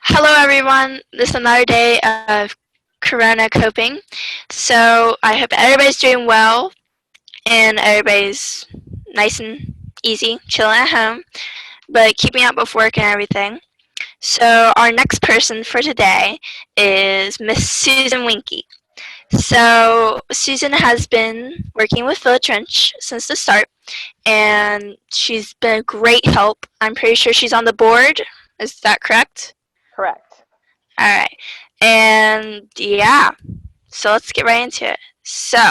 Hello, everyone. This is another day of Corona coping. So I hope everybody's doing well and everybody's nice and easy, chilling at home, but keeping up with work and everything. So our next person for today is Miss Susan Wienke. So Susan has been working with Village Ranch since the start, and she's been a great help. I'm pretty sure she's on the board. Is that correct? Correct. All right. And yeah, so let's get right into it. So,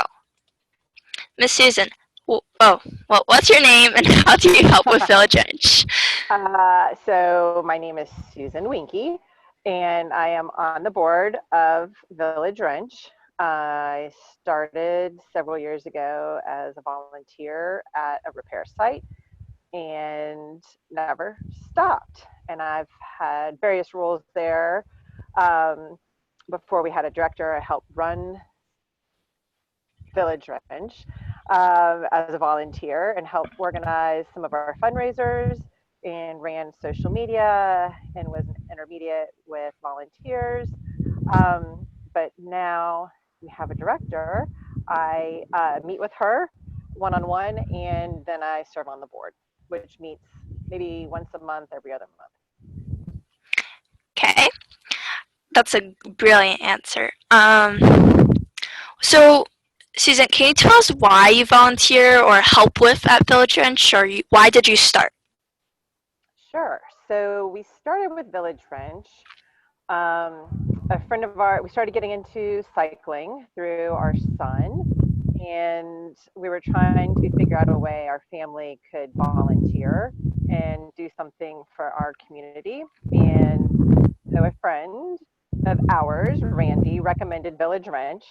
Miss Susan, what's your name and how do you help with Village Ranch? So my name is Susan Wienke, and I am on the board of Village Wrench. I started several years ago as a volunteer at a repair site and never stopped. And I've had various roles there. Um, Before we had a director, I helped run Village Wrench as a volunteer and helped organize some of our fundraisers and ran social media and was intermediate with volunteers. But now we have a director. I meet with her one on one, and then I serve on the board, which meets maybe once a month, every other month. Okay, that's a brilliant answer. So Susan, can you tell us why you volunteer or help with at Village Ranch, or why did you start? Sure. So we started with Village Wrench. A friend of ours, we started getting into cycling through our son, and we were trying to figure out a way our family could volunteer and do something for our community. And so a friend of ours, Randy, recommended Village Wrench,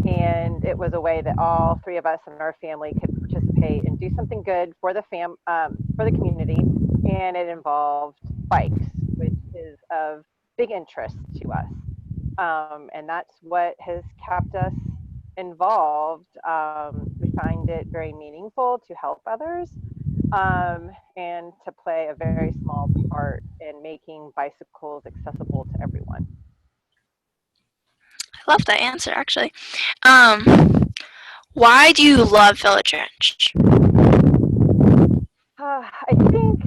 and it was a way that all three of us and our family could participate and do something good for for the community. And it involved bikes, which is of big interest to us. And that's what has kept us involved. We find it very meaningful to help others and to play a very small part in making bicycles accessible to everyone. I love that answer, actually. Um, why do you love Village Ranch? I think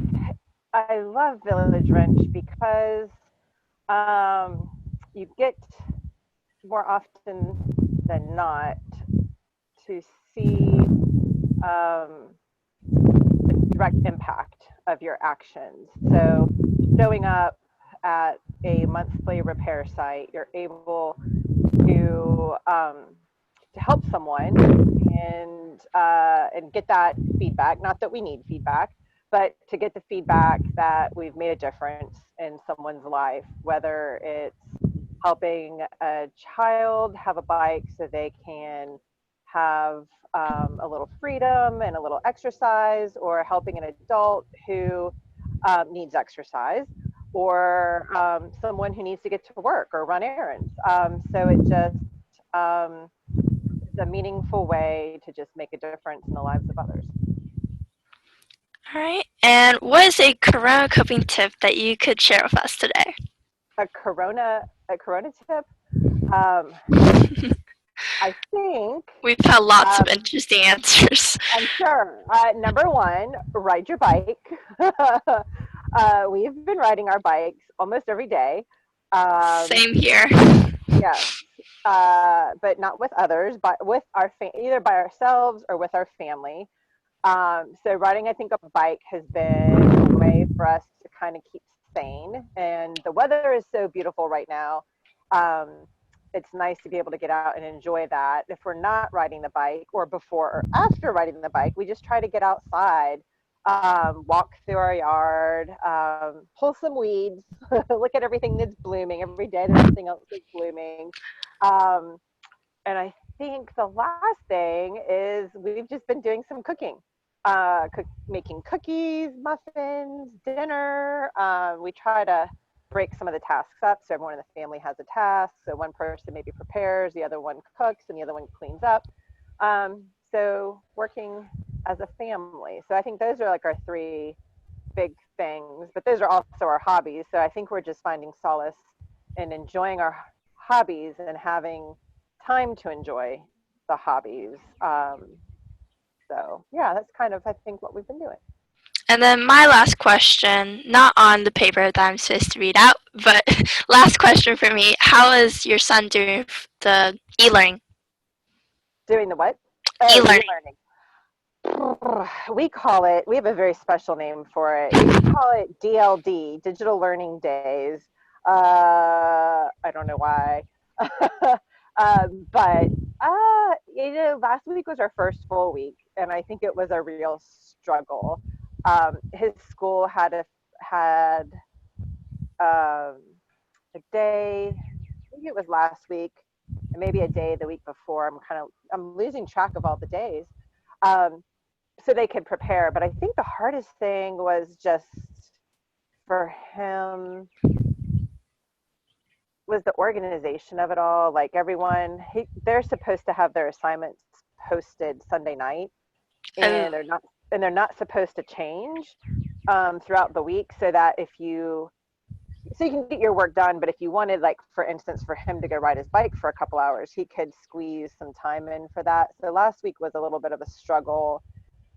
I love Village Wrench because you get more often than not to see um, the direct impact of your actions. So, showing up at a monthly repair site, you're able to help someone and get that feedback. Not that we need feedback, but to get the feedback that we've made a difference in someone's life, whether it's helping a child have a bike so they can have a little freedom and a little exercise, or helping an adult who needs exercise, or someone who needs to get to work or run errands. So it just is a meaningful way to just make a difference in the lives of others. All right. And what is a Corona coping tip that you could share with us today? A corona tip. Um, I think We've had lots of um, interesting answers. I'm sure. Number one, ride your bike. We've been riding our bikes almost every day. Um, Same here. yes, but not with others, but with either by ourselves or with our family. So riding, I think, a bike has been a way for us to kind of keep sane. And the weather is so beautiful right now. Um, it's nice to be able to get out and enjoy that. If we're not riding the bike, or before or after riding the bike, we just try to get outside, walk through our yard, pull some weeds, look at everything that's blooming. Every day there's something else that's blooming. Um, and I think the last thing is we've just been doing some cooking, making cookies, muffins, dinner. We try to break some of the tasks up so everyone in the family has a task. So one person maybe prepares, the other one cooks, and the other one cleans up. So working as a family. So I think those are like our three big things, but those are also our hobbies. So I think we're just finding solace in enjoying our hobbies and having time to enjoy the hobbies. So yeah, that's kind of I think what we've been doing. And then my last question, not on the paper that I'm supposed to read out, but last question for me: how is your son doing the e-learning? Doing the what? Oh, E-learning. e-learning. We call it, we have a very special name for it. We call it DLD, Digital Learning Days. I don't know why. But, last week was our first full week, and I think it was a real struggle. His school had a day, maybe it was last week, and maybe a day the week before. I'm losing track of all the days. Um, so they could prepare. But I think the hardest thing was just for him was the organization of it all. Like they're supposed to have their assignments posted Sunday night, Oh, and they're not supposed to change throughout the week. So you can get your work done, but if you wanted, like for instance, for him to go ride his bike for a couple hours, he could squeeze some time in for that. So last week was a little bit of a struggle,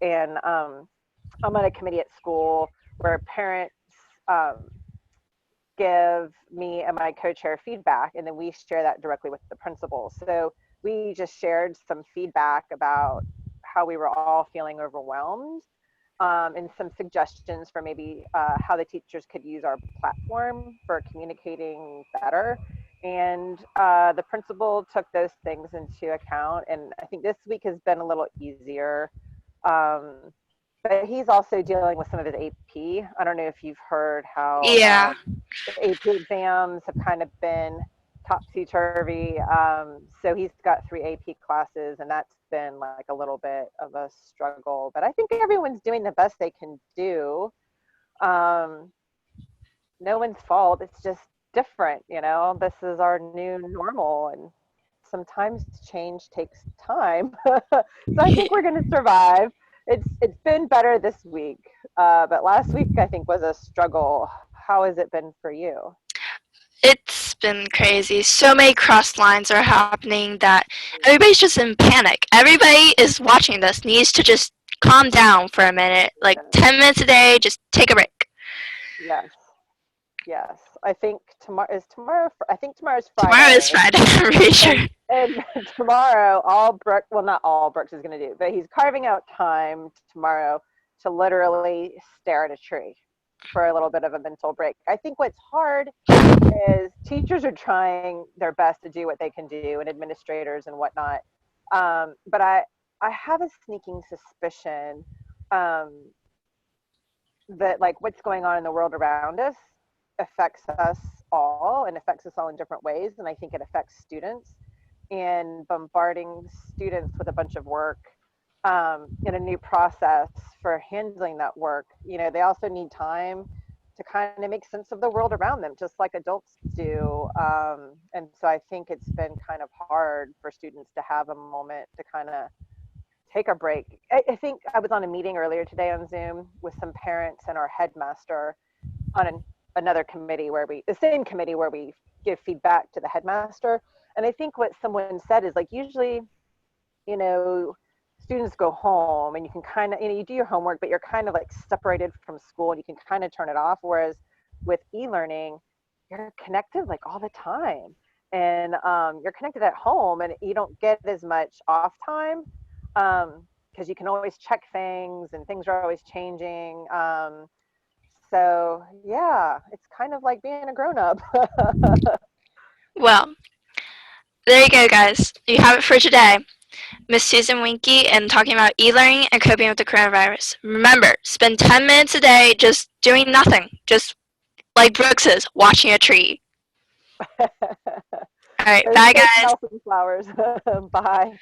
and I'm on a committee at school where parents um, give me and my co-chair feedback, and then we share that directly with the principal. So we just shared some feedback about how we were all feeling overwhelmed, and some suggestions for maybe how the teachers could use our platform for communicating better. And the principal took those things into account. And I think this week has been a little easier. Um, but he's also dealing with some of his AP. I don't know if you've heard how yeah. the AP exams have kind of been topsy turvy. So he's got 3 AP classes, and that's been like a little bit of a struggle. But I think everyone's doing the best they can do. Um, no one's fault. It's just different, you know. This is our new normal, and sometimes change takes time. So I think we're going to survive. It's been better this week, but last week I think was a struggle. How has it been for you? It's been crazy. So many cross lines are happening that everybody's just in panic. Everybody is watching this needs to just calm down for a minute. Like Yeah. 10 minutes a day, just take a break. Yes, yes. I think tomorrow is tomorrow. I think tomorrow's Tomorrow is Friday, Friday, I'm pretty sure. and tomorrow all Brooke, well, not all Brooks is going to do, but he's carving out time tomorrow to literally stare at a tree for a little bit of a mental break. I think what's hard is teachers are trying their best to do what they can do, and administrators and whatnot. But I have a sneaking suspicion um, that like what's going on in the world around us affects us all and affects us all in different ways. And I think it affects students, and bombarding students with a bunch of work in a new process for handling that work. You know, they also need time to kind of make sense of the world around them, just like adults do. And so I think it's been kind of hard for students to have a moment to kind of take a break. I think I was on a meeting earlier today on Zoom with some parents and our headmaster on another committee the same committee where we give feedback to the headmaster. And I think what someone said is like, usually, you know, students go home and you can kind of, you know, you do your homework, but you're kind of like separated from school and you can kind of turn it off. Whereas with e-learning, you're connected like all the time. And you're connected at home and you don't get as much off time, because you can always check things and things are always changing. So yeah, it's kind of like being a grown up. Well, there you go, guys. You have it for today. Miss Susan Wienke and talking about e-learning and coping with the coronavirus. Remember, spend 10 minutes a day just doing nothing. Just like Brooks is, watching a tree. All right, Go bye, go guys. smell some flowers. Bye.